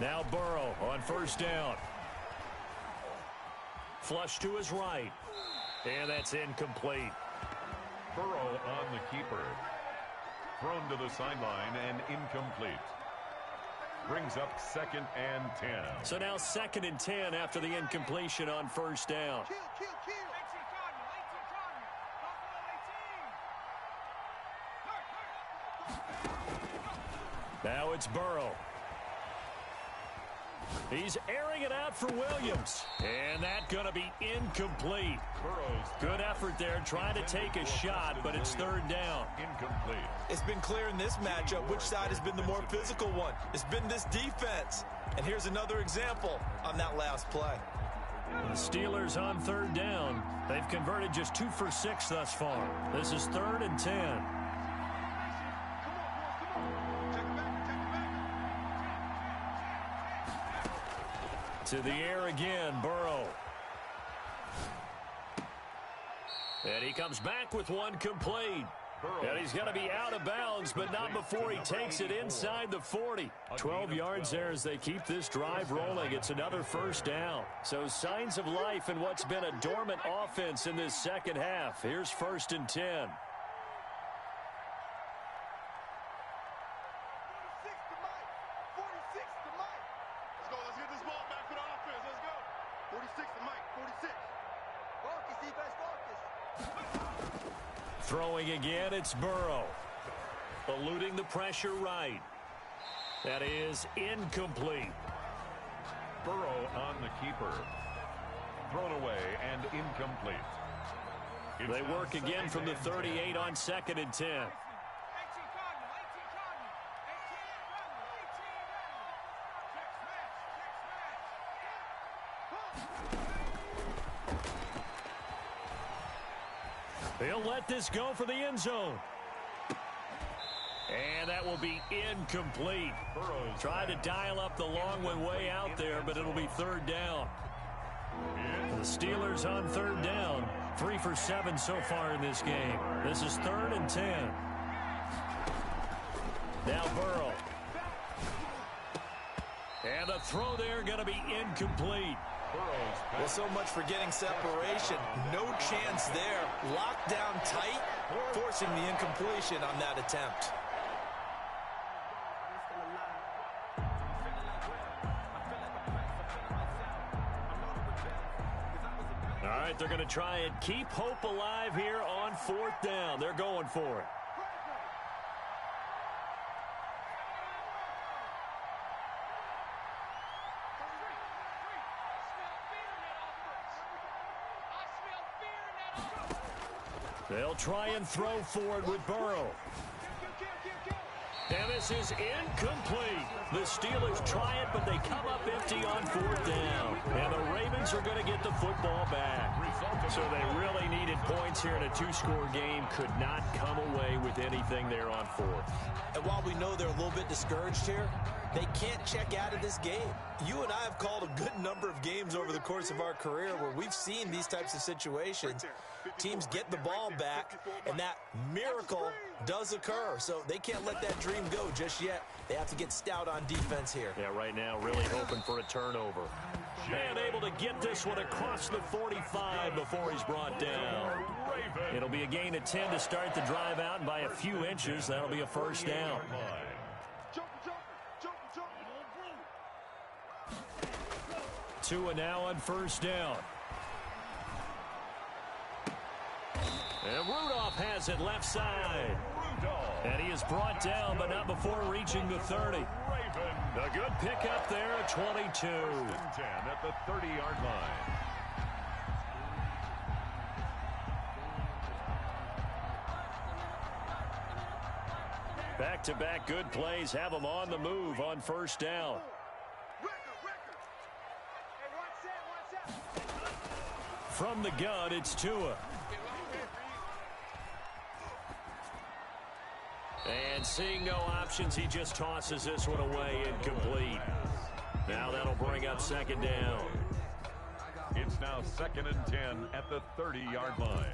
Now Burrow on first down. Flush to his right. And that's incomplete. Burrow on the keeper. Thrown to the sideline and incomplete. Brings up 2nd and 10. So now 2nd and 10 after the incompletion on first down. Now it's Burrow. He's airing it out for Williams. And that's going to be incomplete. Good effort there trying to take a shot, but it's 3rd down. Incomplete. It's been clear in this matchup which side has been the more physical one. It's been this defense. And here's another example on that last play. The Steelers on 3rd down. They've converted just 2 for 6 thus far. This is 3rd and 10. To the air again, Burrow. And he comes back with one complete. And he's going to be out of bounds, but not before he takes it inside the 40. 12 yards there as they keep this drive rolling. It's another first down. So signs of life in what's been a dormant offense in this second half. Here's 1st and 10. Throwing again, it's Burrow. Eluding the pressure right. That is incomplete. Burrow on the keeper. Thrown away and incomplete. They work again from the 38 on 2nd and 10. He'll let this go for the end zone. And that will be incomplete. Tried to dial up the long one way out there, but it'll be third down. The Steelers on third down. 3 for 7 so far in this game. This is 3rd and 10. Now Burrow. And the throw there going to be incomplete. Well, so much for getting separation. No chance there. Locked down tight, forcing the incompletion on that attempt. All right, they're going to try and keep hope alive here on 4th down. They're going for it. They'll try and throw forward with Burrow. And this is incomplete. The Steelers try it, but they come up empty on 4th down. And the Ravens are going to get the football back. So they really needed points here in a 2-score game. Could not come away with anything there on 4th. And while we know they're a little bit discouraged here, they can't check out of this game. You and I have called a good number of games over the course of our career where we've seen these types of situations. Teams get the ball back, and that miracle does occur. So they can't let that dream go just yet. They have to get stout on defense here. Yeah, right now really hoping for a turnover. And able to get this one across the 45 before he's brought down. It'll be a gain of 10 to start the drive out, and by a few inches, that'll be a first down. Tua now on first down. And Rudolph has it left side. And he is brought down, but not before reaching the 30. A good pickup there at 22. 10 at the 30-yard line. Back-to-back good plays have them on the move on first down. From the gun, it's Tua. And seeing no options, he just tosses this one away, incomplete. Now that'll bring up second down. It's now 2nd and 10 at the 30-yard line.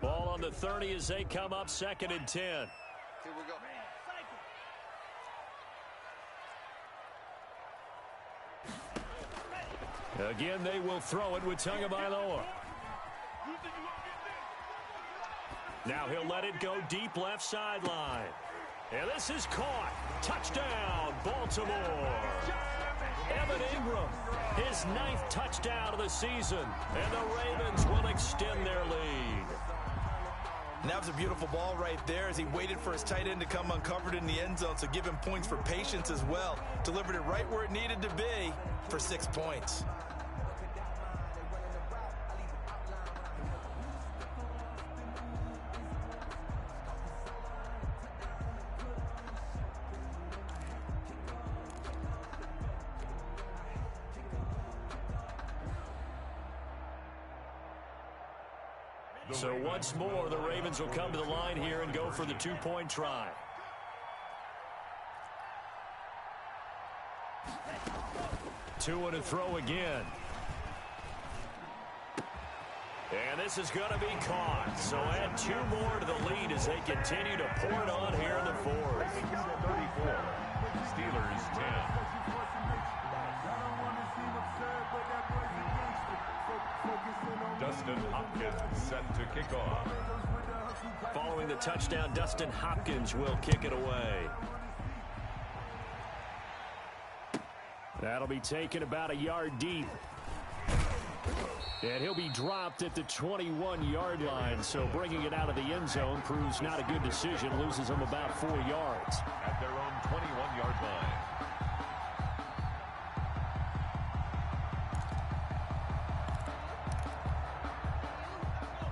Ball on the 30 as they come up 2nd and 10. Here we go. Again, they will throw it with Tagovailoa. Now he'll let it go deep left sideline. And this is caught. Touchdown, Baltimore. Evan Ingram, his 9th touchdown of the season. And the Ravens will extend their lead. And that was a beautiful ball right there as he waited for his tight end to come uncovered in the end zone. So give him points for patience as well. Delivered it right where it needed to be for 6 points. So once more, the Ravens will come to the line here and go for the 2-point try. Tua to throw again. And this is going to be caught. So add 2 more to the lead as they continue to pour it on here in the 4th. 34. Steelers 10. Dustin Hopkins set to kick off. Following the touchdown, Dustin Hopkins will kick it away. That'll be taken about a yard deep. And he'll be dropped at the 21-yard line, so bringing it out of the end zone proves not a good decision. Loses them about 4 yards. At their own 21-yard line.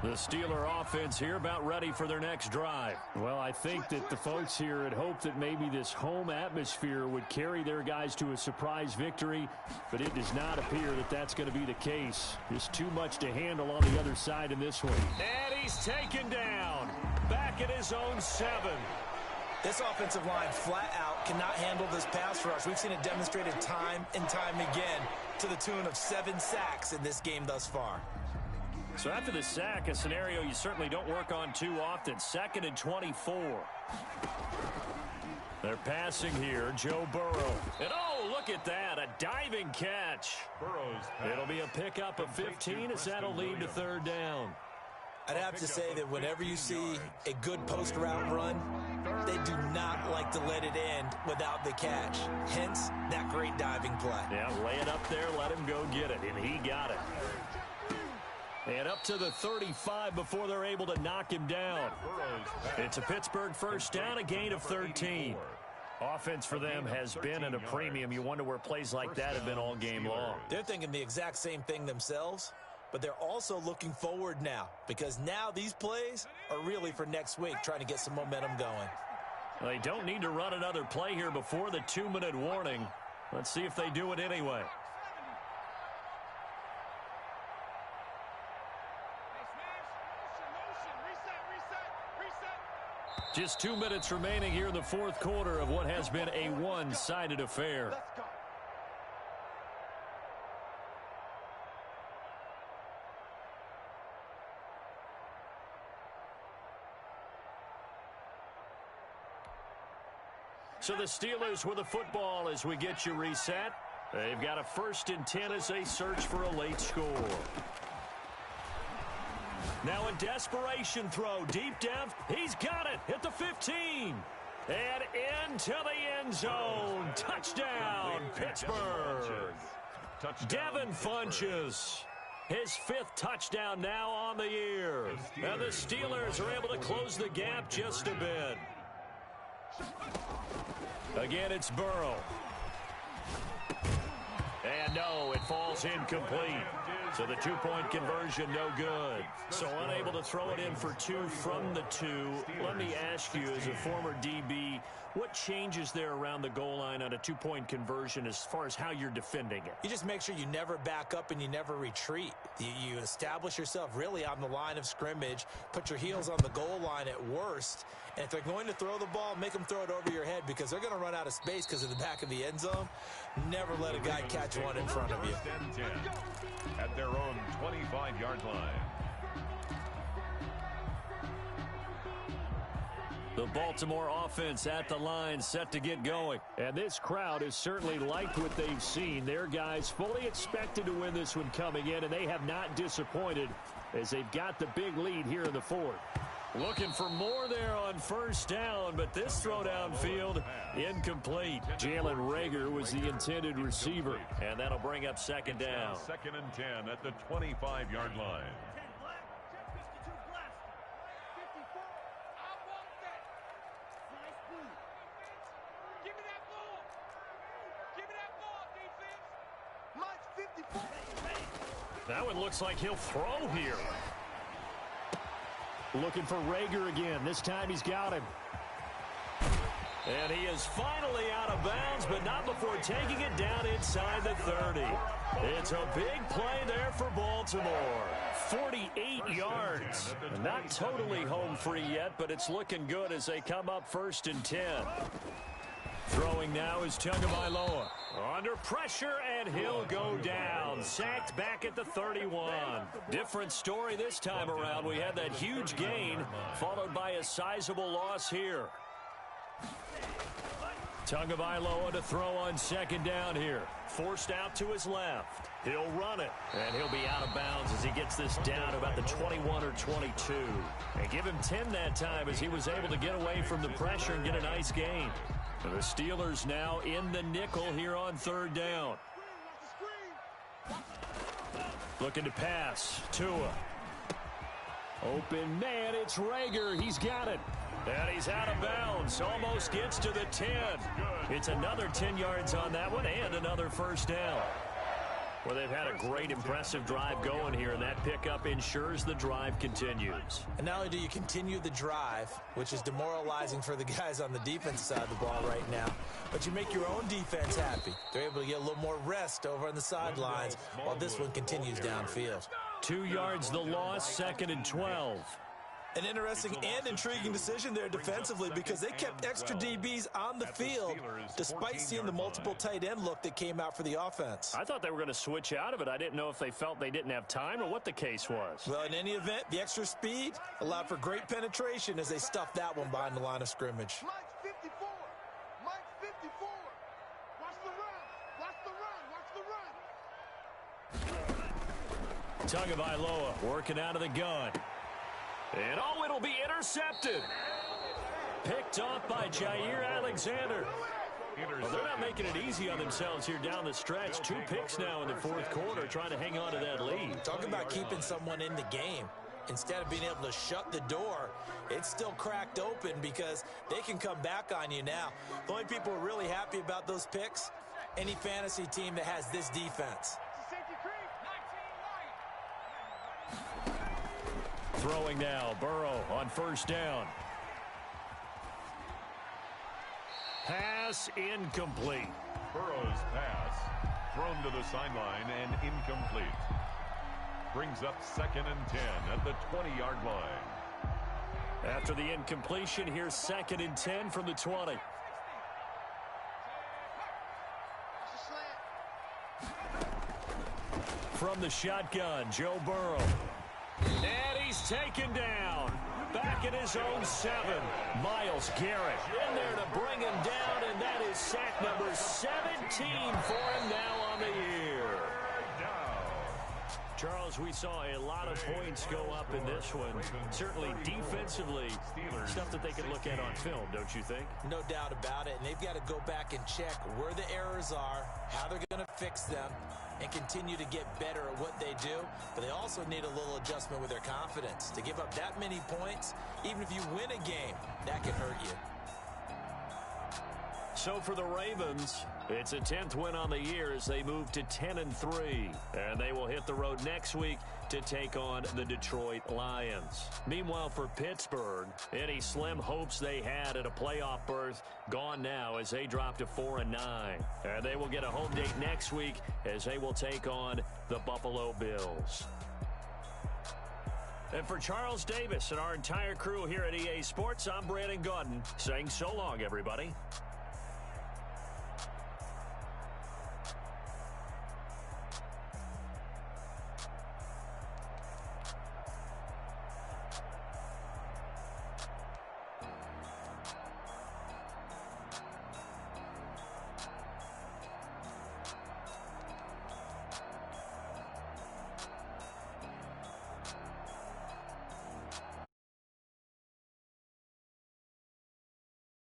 The Steeler offense here about ready for their next drive. Well, I think that the folks here had hoped that maybe this home atmosphere would carry their guys to a surprise victory, but it does not appear that that's going to be the case. Just too much to handle on the other side in this one. And he's taken down. Back at his own 7. This offensive line flat out cannot handle this pass rush. We've seen it demonstrated time and time again to the tune of 7 sacks in this game thus far. So after the sack, a scenario you certainly don't work on too often. 2nd and 24. They're passing here. Joe Burrow. And oh, look at that. A diving catch. It'll be a pickup of 15 as that'll lead to 3rd down. I'd have to say that whenever you see a good post route run, they do not like to let it end without the catch. Hence, that great diving play. Yeah, lay it up there, let him go get it, and he got it. And up to the 35 before they're able to knock him down. It's a Pittsburgh 1st down, a gain of 13. Offense for them has been at a premium. You wonder where plays like that have been all game long. They're thinking the exact same thing themselves, but they're also looking forward now because now these plays are really for next week, trying to get some momentum going. They don't need to run another play here before the 2-minute warning. Let's see if they do it anyway. Just 2 minutes remaining here in the 4th quarter of what has been a one-sided affair. So the Steelers with the football as we get you reset. They've got a 1st and 10 as they search for a late score. Now a desperation throw deep down. He's got it at the 15. And into the end zone. Touchdown, Pittsburgh. Devin Funchess. His 5th touchdown now on the year. And the Steelers are able to close the gap just a bit. Again, it's Burrow. And no, it falls incomplete. So the 2-point conversion, no good. So unable to throw it in for 2 from the 2. Let me ask you, as a former DB, what changes there around the goal line on a 2-point conversion as far as how you're defending it? You just make sure you never back up and you never retreat. You establish yourself really on the line of scrimmage, put your heels on the goal line at worst, and if they're going to throw the ball, make them throw it over your head because they're going to run out of space because of the back of the end zone. Never let a guy catch one in front of you. At their own 25-yard line. The Baltimore offense at the line, set to get going. And this crowd has certainly liked what they've seen. Their guys fully expected to win this one coming in, and they have not disappointed as they've got the big lead here in the 4th. Looking for more there on 1st down, but this throw downfield, incomplete. Jalen Reagor was the intended receiver, and that'll bring up 2nd down. 2nd and 10 at the 25-yard line. That one looks like he'll throw here. Looking for Reagor again. This time he's got him. And he is finally out of bounds, but not before taking it down inside the 30. It's a big play there for Baltimore. 48 yards. Not totally home free yet, but it's looking good as they come up 1st and 10. Throwing now is Tagovailoa. Under pressure, and he'll go down. Sacked back at the 31. Different story this time around. We had that huge gain, followed by a sizable loss here. Tagovailoa to throw on 2nd down here. Forced out to his left. He'll run it, and he'll be out of bounds as he gets this down about the 21 or 22. And give him 10 that time as he was able to get away from the pressure and get a nice gain. The Steelers now in the nickel here on 3rd down. Looking to pass. Tua. Open man, it's Reagor. He's got it. And he's out of bounds. Almost gets to the 10. It's another 10 yards on that one and another 1st down. Well, they've had a great, impressive drive going here, and that pickup ensures the drive continues. And not only do you continue the drive, which is demoralizing for the guys on the defense side of the ball right now, but you make your own defense happy. They're able to get a little more rest over on the sidelines while this one continues downfield. 2 yards the loss, 2nd and 12. An interesting and intriguing decision there defensively because they kept extra DBs on the field despite seeing the multiple tight end look that came out for the offense. I thought they were going to switch out of it. I didn't know if they felt they didn't have time or what the case was. Well, in any event, the extra speed allowed for great penetration as they stuffed that one behind the line of scrimmage. Mike's 54. Mike's 54. Watch the run. Watch the run. Watch the run. Tagovailoa working out of the gun. And oh, it'll be intercepted. Picked off by Jair Alexander. Well, they're not making it easy on themselves here down the stretch. 2 picks now in the 4th quarter, trying to hang on to that lead. Talk about keeping someone in the game. Instead of being able to shut the door, it's still cracked open because they can come back on you now. The only people who are really happy about those picks, any fantasy team that has this defense. Throwing now, Burrow on 1st down. Pass incomplete. Burrow's pass thrown to the sideline and incomplete. Brings up 2nd and 10 at the 20-yard line. After the incompletion, here's 2nd and 10 from the 20. From the shotgun, Joe Burrow. And he's taken down. Back in his own 7. Myles Garrett in there to bring him down, and that is sack number 17 for him now on the year. Charles, we saw a lot of points go up in this one. Certainly defensively, stuff that they can look at on film, don't you think? No doubt about it, and they've got to go back and check where the errors are, how they're going to fix them, and continue to get better at what they do. But they also need a little adjustment with their confidence. To give up that many points, even if you win a game, that can hurt you. So for the Ravens, it's a 10th win on the year as they move to 10-3. And they will hit the road next week to take on the Detroit Lions. Meanwhile, for Pittsburgh, any slim hopes they had at a playoff berth gone now as they drop to 4-9. And they will get a home date next week as they will take on the Buffalo Bills. And for Charles Davis and our entire crew here at EA Sports, I'm Brandon Gaudin saying so long, everybody.